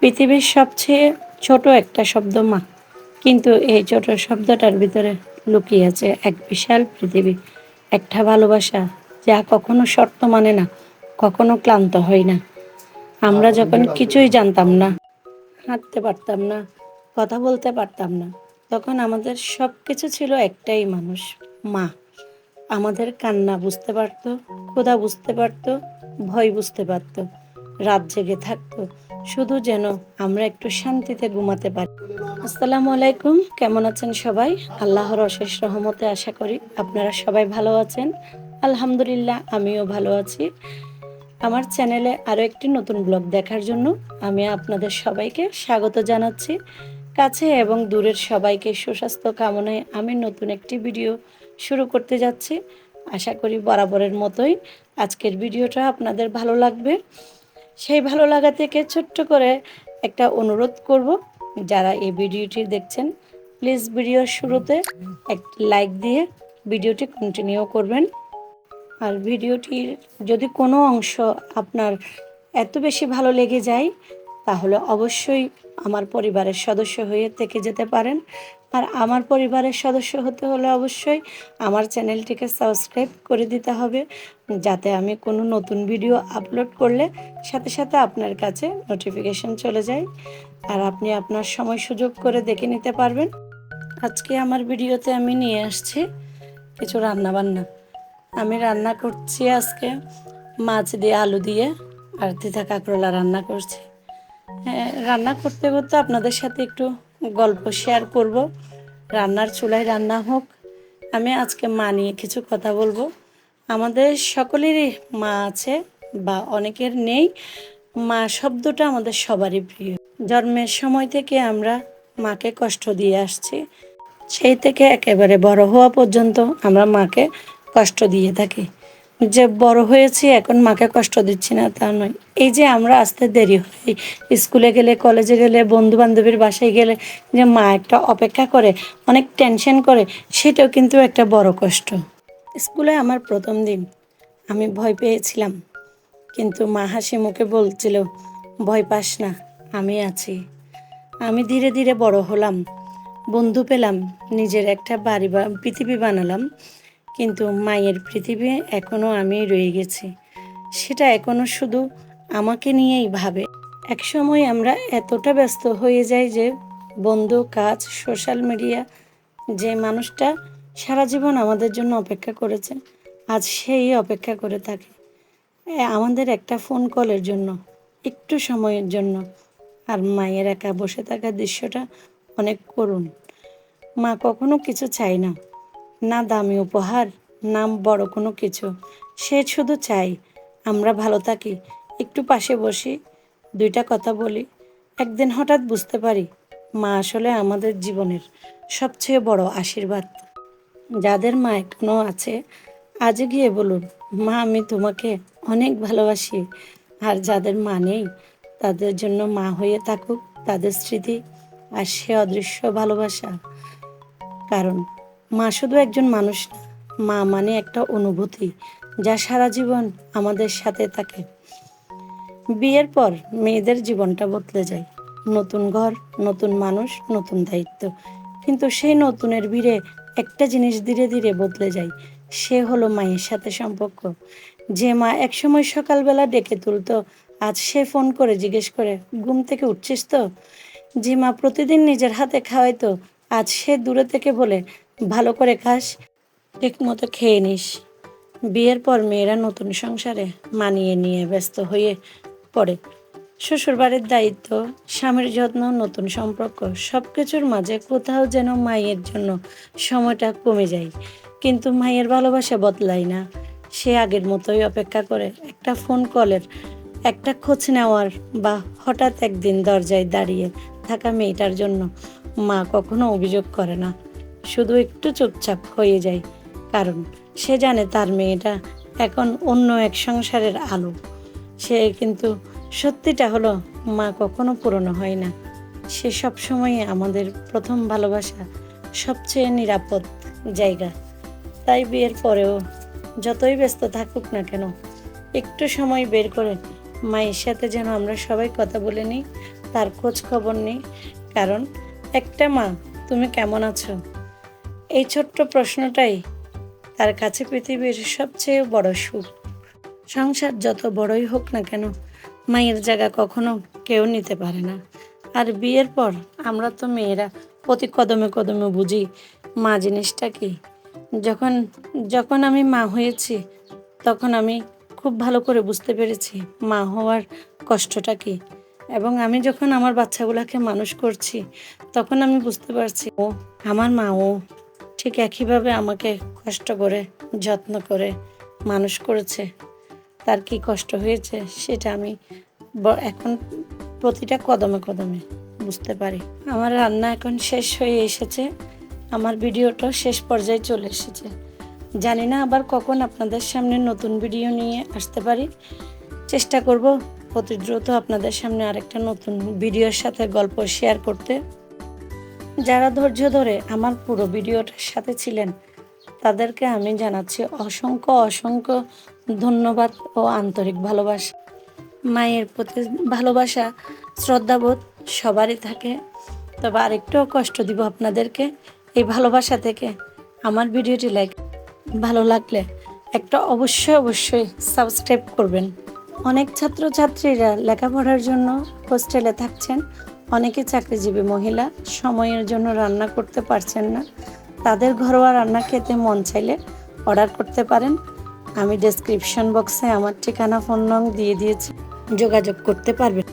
পৃথিবীর সবচেয়ে ছোট একটা শব্দ মা, কিন্তু এই ছোট শব্দটার ভিতরে লুকিয়ে আছে এক বিশাল পৃথিবী, একটা ভালোবাসা যা কখনো শর্ত মানে না, কখনো ক্লান্ত হয় না। আমরা যখন কিছুই জানতাম না, হাঁটতে পারতাম না, কথা বলতে পারতাম না, তখন আমাদের সব কিছু ছিল একটাই মানুষ, মা। আমাদের কান্না বুঝতে পারতো, ক্ষুধা বুঝতে পারতো, ভয় বুঝতে পারতো, রাত জেগে থাকতো শুধু যেন আমরা একটু শান্তিতে ঘুমাতে পারি। আসসালামু আলাইকুম, কেমন আছেন সবাই? আল্লাহর অশেষ রহমতে আশা করি আপনারা সবাই ভালো আছেন। আলহামদুলিল্লাহ, আমিও ভালো আছি। আমার চ্যানেলে আরও একটি নতুন ব্লগ দেখার জন্য আমি আপনাদের সবাইকে স্বাগত জানাচ্ছি। কাছে এবং দূরের সবাইকে সুস্বাস্থ্য কামনায় আমি নতুন একটি ভিডিও শুরু করতে যাচ্ছি। আশা করি বরাবরের মতোই আজকের ভিডিওটা আপনাদের ভালো লাগবে। সেই ভালো লাগা থেকে ছোট্ট করে একটা অনুরোধ করব, যারা এই ভিডিওটি দেখছেন প্লিজ ভিডিওর শুরুতে একটি লাইক দিয়ে ভিডিওটি কন্টিনিউ করবেন। আর ভিডিওটির যদি কোনো অংশ আপনার এত বেশি ভালো লেগে যায় তাহলে অবশ্যই আমার পরিবারের সদস্য হয়ে থেকে যেতে পারেন। আর আমার পরিবারের সদস্য হতে হলে অবশ্যই আমার চ্যানেলটিকে সাবস্ক্রাইব করে দিতে হবে, যাতে আমি কোনো নতুন ভিডিও আপলোড করলে সাথে সাথে আপনার কাছে নোটিফিকেশন চলে যায় আর আপনি আপনার সময় সুযোগ করে দেখে নিতে পারবেন। আজকে আমার ভিডিওতে আমি নিয়ে আসছি কিছু রান্নাবান্না। আমি রান্না করছি আজকে মাছ দিয়ে, আলু দিয়ে আর তিতা কাঁকরোলা রান্না করছি। রান্না করতে করতে আপনাদের সাথে একটু গল্প শেয়ার করব। রান্নার চুলায় রান্না হোক, আমি আজকে মা নিয়ে কিছু কথা বলবো। আমাদের সকলেরই মা আছে বা অনেকের নেই। মা শব্দটা আমাদের সবারই প্রিয়। জন্মের সময় থেকে আমরা মাকে কষ্ট দিয়ে আসছি, সেই থেকে একেবারে বড় হওয়া পর্যন্ত আমরা মাকে কষ্ট দিয়ে থাকি। যে বড় হয়েছি এখন মাকে কষ্ট দিচ্ছি না তা নয়, এই যে আমরা আসতে দেরি হয়, স্কুলে গেলে, কলেজে গেলে, বন্ধু বান্ধবীর বাসায় গেলে যে মা একটা অপেক্ষা করে, অনেক টেনশন করে, সেটাও কিন্তু একটা বড় কষ্ট। স্কুলে আমার প্রথম দিন আমি ভয় পেয়েছিলাম, কিন্তু মা হাসি মুখে বলছিল, ভয় পাস না, আমি আছি। আমি ধীরে ধীরে বড় হলাম, বন্ধু পেলাম, নিজের একটা বাড়ি বা পৃথিবী বানালাম, কিন্তু মায়ের পৃথিবী এখনও আমি রয়ে গেছি। সেটা এখনও শুধু আমাকে নিয়েই ভাবে। একসময় আমরা এতটা ব্যস্ত হয়ে যাই যে বন্ধু, কাজ, সোশ্যাল মিডিয়া, যে মানুষটা সারা জীবন আমাদের জন্য অপেক্ষা করেছে আজ সেই অপেক্ষা করে থাকে আমাদের একটা ফোন কলের জন্য, একটু সময়ের জন্য। আর মায়ের একা বসে থাকার দৃশ্যটা অনেক করুণ। মা কখনো কিছু চায় না, না দামি উপহার, না বড় কোনো কিছু। সে শুধু চাই আমরা ভালো থাকি, একটু পাশে বসি, দুইটা কথা বলি। একদিন হঠাৎ বুঝতে পারি মা আসলে আমাদের জীবনের সবচেয়ে বড় আশীর্বাদ। যাদের মা এখনো আছে আজ গিয়ে বলুন, মা আমি তোমাকে অনেক ভালোবাসি। আর যাদের মা নেই তাদের জন্য মা হয়ে থাকুক তাদের স্মৃতি আর সে অদৃশ্য ভালোবাসা। কারণ মা শুধু একজন মানুষ না, মা মানে একটা অনুভূতি যা সারা জীবন আমাদের সাথে থাকে। বিয়ের পর মেয়েদের জীবনটা বদলে যায়, নতুন ঘর, নতুন মানুষ, নতুন দায়িত্ব। কিন্তু সেই নতুনের ভিড়ে একটা জিনিস ধীরে ধীরে বদলে যায়, সে হলো মায়ের সাথে সম্পর্ক। যে মা একসময় সকালবেলা ডেকে তুলতো, আজ সে ফোন করে জিজ্ঞেস করে, ঘুম থেকে উঠছিস তো? যে মা প্রতিদিন নিজের হাতে খাওয়াইতো, আজ সে দূরে থেকে বলে, ভালো করে খাস, ঠিক মতো খেয়ে নিস। বিয়ের পর মেয়েরা নতুন সংসারে মানিয়ে নিয়ে ব্যস্ত হয়ে পড়ে। শ্বশুরবাড়ির দায়িত্ব, স্বামীর যত্ন, নতুন সম্পর্ক, সব কিছুর মাঝে কোথাও যেন মায়ের জন্য সময়টা কমে যায়। কিন্তু মায়ের ভালোবাসা বদলায় না, সে আগের মতোই অপেক্ষা করে একটা ফোন কলের, একটা খোঁজ নেওয়ার, বা হঠাৎ একদিন দরজায় দাঁড়িয়ে থাকা মেয়েটার জন্য। মা কখনো অভিযোগ করে না, শুধু একটু চুপচাপ হয়ে যায়, কারণ সে জানে তার মেয়েটা এখন অন্য এক সংসারের আলো। সে কিন্তু সত্যিটা হলো, মা কখনো পুরনো হয় না, সে সবসময় আমাদের প্রথম ভালোবাসা, সবচেয়ে নিরাপদ জায়গা। তাই বিয়ের পরেও যতই ব্যস্ত থাকুক না কেন, একটু সময় বের করে মায়ের সাথে যেন আমরা সবাই কথা বলে নিই, তার খোঁজ খবর নেই। কারণ একটা মা, তুমি কেমন আছো, এই ছোট্ট প্রশ্নটাই তার কাছে পৃথিবীর সবচেয়ে বড় সুখ। সংসার যত বড়ই হোক না কেন, মায়ের জায়গা কখনো কেউ নিতে পারে না। আর বিয়ের পর আমরা তো মেয়েরা প্রতি কদমে কদমে বুঝি মা জিনিসটা কি। যখন যখন আমি মা হয়েছি, তখন আমি খুব ভালো করে বুঝতে পেরেছি মা হওয়ার কষ্টটা কি। এবং আমি যখন আমার বাচ্চাগুলোকে মানুষ করছি, তখন আমি বুঝতে পারছি আমার মাও ঠিক একইভাবে আমাকে কষ্ট করে যত্ন করে মানুষ করেছে। তার কি কষ্ট হয়েছে সেটা আমি এখন প্রতিটা কদমে কদমে বুঝতে পারি। আমার রান্না এখন শেষ হয়ে এসেছে, আমার ভিডিওটা শেষ পর্যায়ে চলে এসেছে। জানি না আবার কখন আপনাদের সামনে নতুন ভিডিও নিয়ে আসতে পারি। চেষ্টা করব অতি দ্রুত আপনাদের সামনে আরেকটা নতুন ভিডিওর সাথে গল্প শেয়ার করতে। যারা ধৈর্য ধরে আমার পুরো ভিডিওটার সাথে ছিলেন, তাদেরকে আমি জানাচ্ছি অসংখ্য অসংখ্য ধন্যবাদ ও আন্তরিক ভালোবাসা। মায়ের প্রতি ভালোবাসা, শ্রদ্ধাবোধ সবারই থাকে। তবে আরেকটু কষ্ট দিব আপনাদেরকে এই ভালোবাসা থেকে। আমার ভিডিওটি ভালো লাগলে একটা অবশ্যই সাবস্ক্রাইব করবেন। অনেক ছাত্রছাত্রীরা লেখাপড়ার জন্য হোস্টেলে থাকছেন, অনেকে চাকরিজীবী মহিলা, সময়ের জন্য রান্না করতে পারছেন না। তাদের ঘরোয়া রান্না খেতে মন চাইলে অর্ডার করতে পারেন। আমি ডেসক্রিপশন বক্সে আমার ঠিকানা, ফোন নং দিয়ে দিয়েছি, যোগাযোগ করতে পারবেন।